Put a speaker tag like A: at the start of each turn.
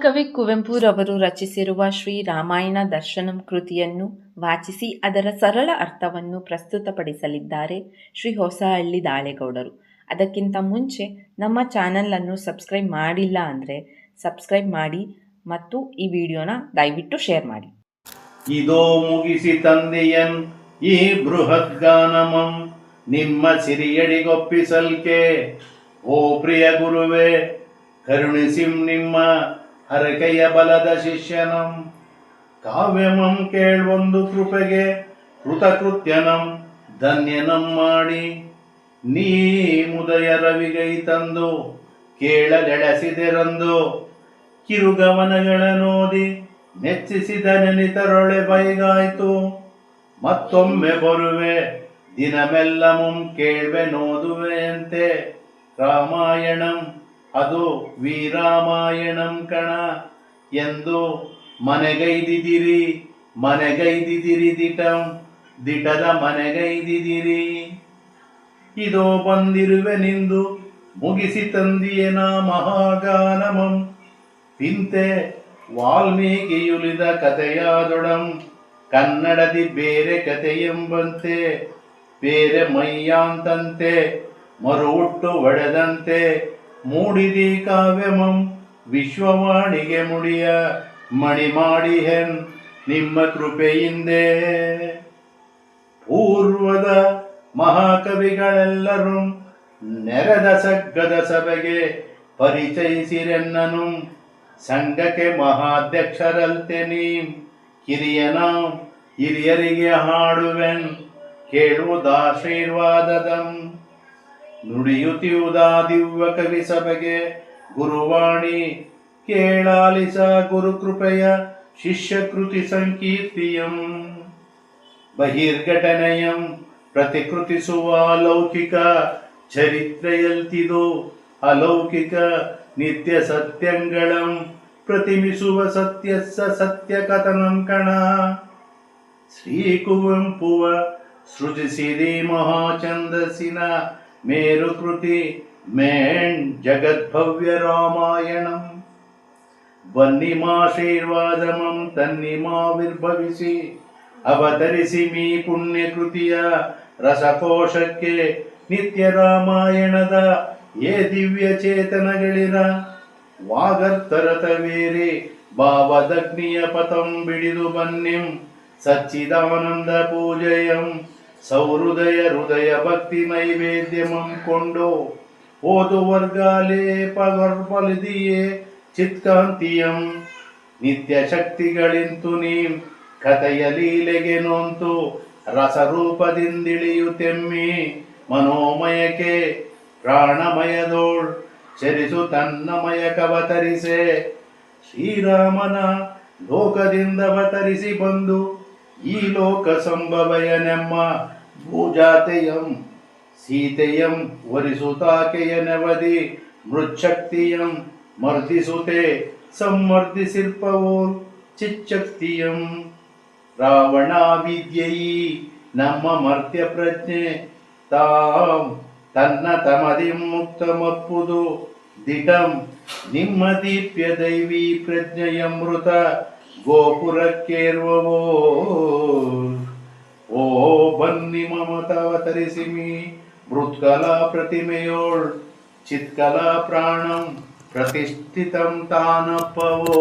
A: ಮಹಾಕವಿ ಕುವೆಂಪುರವರು ರಚಿಸಿರುವ ಶ್ರೀ ರಾಮಾಯಣ ದರ್ಶನಂ ಕೃತಿಯನ್ನು ವಾಚಿಸಿ ಅದರ ಸರಳ ಅರ್ಥವನ್ನು ಪ್ರಸ್ತುತಪಡಿಸಲಿದ್ದಾರೆ ಶ್ರೀ ಹೊಸಹಳ್ಳಿ ದಾಳೇಗೌಡರು. ಅದಕ್ಕಿಂತ ಮುಂಚೆ ನಮ್ಮ ಚಾನಲನ್ನು ಸಬ್ಸ್ಕ್ರೈಬ್ ಮಾಡಿಲ್ಲ ಅಂದರೆ ಸಬ್ಸ್ಕ್ರೈಬ್ ಮಾಡಿ ಮತ್ತು ಈ ವಿಡಿಯೋನ ದಯವಿಟ್ಟು ಶೇರ್ ಮಾಡಿ.
B: ಇದೋ ಮುಗಿಸಿ ತಂದೆಯನ್ ಈ ಬೃಹದ್ಗಾನಮಂ ನಿಮ್ಮ ಸಿರಿಯಡಿಗೊಪ್ಪಿಸಲ್ಕೆ. ಓ ಪ್ರಿಯ ಗುರುವೇ, ಕರುಣಿಸಿಂ ನಿಮ್ಮ ಹರಕೆಯ ಬಲದ ಶಿಷ್ಯನಂ. ಕಾವ್ಯಮಂ ಕೇಳ್ವೊಂದು ಕೃಪೆಗೆ ಕೃತಕೃತ್ಯನಂ ಧನ್ಯನಂ ಮಾಡಿ. ನೀ ಮುದಯ ರವಿಗೈ ತಂದು ಕೇಳಲೆಡಸಿದೆರಂದು ಕಿರುಗವನಗಳನ್ನೋದಿ ಮೆಚ್ಚಿಸಿದ ನೆನಿತರೊಳೆ ಬೈಗಾಯ್ತು. ಮತ್ತೊಮ್ಮೆ ಬರುವೆ ದಿನಮೆಲ್ಲಮುಂ ಕೇಳ್ವೆ ನೋದುವೆಯಂತೆ. ರಾಮಾಯಣಂ ಅದು ವೀರಾಮಾಯಣಂ ಕಣ ಎಂದು ಮನೆಗೈದಿದಿರಿ ದಿಟದ ಮನೆಗೈದಿದಿರಿ. ಇದೋ ಬಂದಿರುವೆ ನಿಂದು ಮುಗಿಸಿ ತಂದಿಯೇನ ಮಹಾಗಾನಮಂ. ಪಿಂತೆ ವಾಲ್ಮೀಕಿಯುಲಿದ ಕಥೆಯಾದೊಡಂ ಕನ್ನಡದಿ ಬೇರೆ ಕಥೆಯೆಂಬಂತೆ. ಬೇರೆ ಮೈಯಾಂತಂತೆ ಮರು ಹುಟ್ಟು ಒಡೆದಂತೆ ಮೂಡಿದಿ ಕಾವ್ಯಮಂ ವಿಶ್ವವಾಣಿಗೆ ಮುಡಿಯ ಮಣಿ ಮಾಡಿಹೆನ್ ನಿಮ್ಮ ಕೃಪೆಯಿಂದೇ. ಪೂರ್ವದ ಮಹಾಕವಿಗಳೆಲ್ಲರೂ ನೆರೆದ ಸಗ್ಗದ ಸಭೆಗೆ ಪರಿಚಯಿಸಿರೆನ್ನನು. ಸಂಘಕ್ಕೆ ಮಹಾಧ್ಯಕ್ಷರಲ್ತೆ ನೀ ಹಿರಿಯರಿಗೆ ಹಾಡುವೆನ್ ಕೇಳುವುದಾಶೀರ್ವಾದದಂ. ನುಡಿಯುತ್ತಿಯುವುದಾ ದಿವ್ಯ ಕವಿ ಸಭೆಗೆ ಗುರುವಾಣಿ ಕೇಳಾಲಿಸ ಗುರುಕೃಪೆಯ ಶಿಷ್ಯಕೃತಿ ಸಂಕೀರ್ತಿಯಂ. ಬಹಿರ್ಘಟನೆಯಂ ಪ್ರತಿಕೃತಿಸುವ ಲೌಕಿಕ ಚರಿತ್ರೆಯಲ್ತಿದು ಅಲೌಕಿಕ ನಿತ್ಯ ಸತ್ಯಂಗಳಂ ಪ್ರತಿಮಿಸುವ ಸತ್ಯ ಕಥನಂ ಕಣ. ಶ್ರೀ ಕುವೆಂಪುವ ಸೃಜಿಸಿದಿ ಮಹಾಛಂದಸ್ಸಿನ ಮೇರು ಕೃತಿ ಮೇಣ್ ಜಗದ್ಭವ್ಯ ರಾಮಾಯಣಂ. ಬನ್ನಿಮಾಶೀರ್ವಾದಮಂ ತನ್ನಿಮಾವಿರ್ಭವಿಸಿ ಅವತರಿಸಿ ಮೀ ಪುಣ್ಯ ಕೃತಿಯ ರಸಕೋಶಕ್ಕೆ. ನಿತ್ಯ ರಾಮಾಯಣದ ಏ ದಿವ್ಯ ಚೇತನಗಳಿರ ವಾಗರ್ತರತವೇರಿ ಭಾವದಗ್ನಿಯ ಪಥಂ ಬಿಡಿದು ಬನ್ನಿಂ. ಸಚ್ಚಿದಾನಂದ ಪೂಜೆಯಂ ಸೌಹೃದಯ ಭಕ್ತಿ ನೈವೇದ್ಯಮಂ ಕೊಂಡು ಓದು ವರ್ಗಾಲೇಪಗರ್ಭಲಿದಿಯೇ ಚಿತ್ಕಾಂತಿಯಂ. ನಿತ್ಯ ಶಕ್ತಿಗಳಿಂತು ನೀಂ ಕಥೆಯ ಲೀಲೆಗೆ ನೋಂತು ರಸರೂಪದಿಂದಿಳಿಯುತ್ತೆಮ್ಮಿ ಮನೋಮಯಕ್ಕೆ. ಪ್ರಾಣಮಯದೋಳ್ ಚರಿಸು ತನ್ನಮಯ ಕವತರಿಸೆ. ಶ್ರೀರಾಮನ ಲೋಕದಿಂದ ಅವತರಿಸಿ ಬಂದು ಈ ಲೋಕ ಸಂಭವಯನೆಮ್ಮ ಭೂಜಾತೆಯಂ ಸೀತೆಯಂ ವರಿಸುತ್ತಾಕೆಯ ನೆವದಿ ಮೃಚ್ಛಕ್ತಿಯಂ ಮರ್ದಿಸುತೆ ಸಂವರ್ಧಿಸಿರ್ಪವೋರ್ ಚಿಚ್ಚಕ್ತಿಯಂ. ರಾವಣ ವಿದ್ಯೆಯಿ ನಮ್ಮ ಮರ್ತ್ಯ ಪ್ರಜ್ಞೆ ತಾಂ ತನ್ನ ತಮದಿಂ ಮುಕ್ತಮಪ್ಪುದು ದಿಟಂ. ನಿಮ್ಮ ದೀಪ್ಯ ದೈವೀ ಪ್ರಜ್ಞೆಯಮೃತ ಗೋಪುರಕ್ಕೇರ್ವವೋ. ಓ ಬನ್ನಿ ಮಮತಾವತರಿಸಿಮಿ ಮೃತ್ಕಲಾ ಪ್ರತಿಮೆಯೋಳ್ ಚಿತ್ಕಲಾ ಪ್ರಾಣಂ ಪ್ರತಿಷ್ಠಿತಂ ತಾನಪ್ಪವೋ.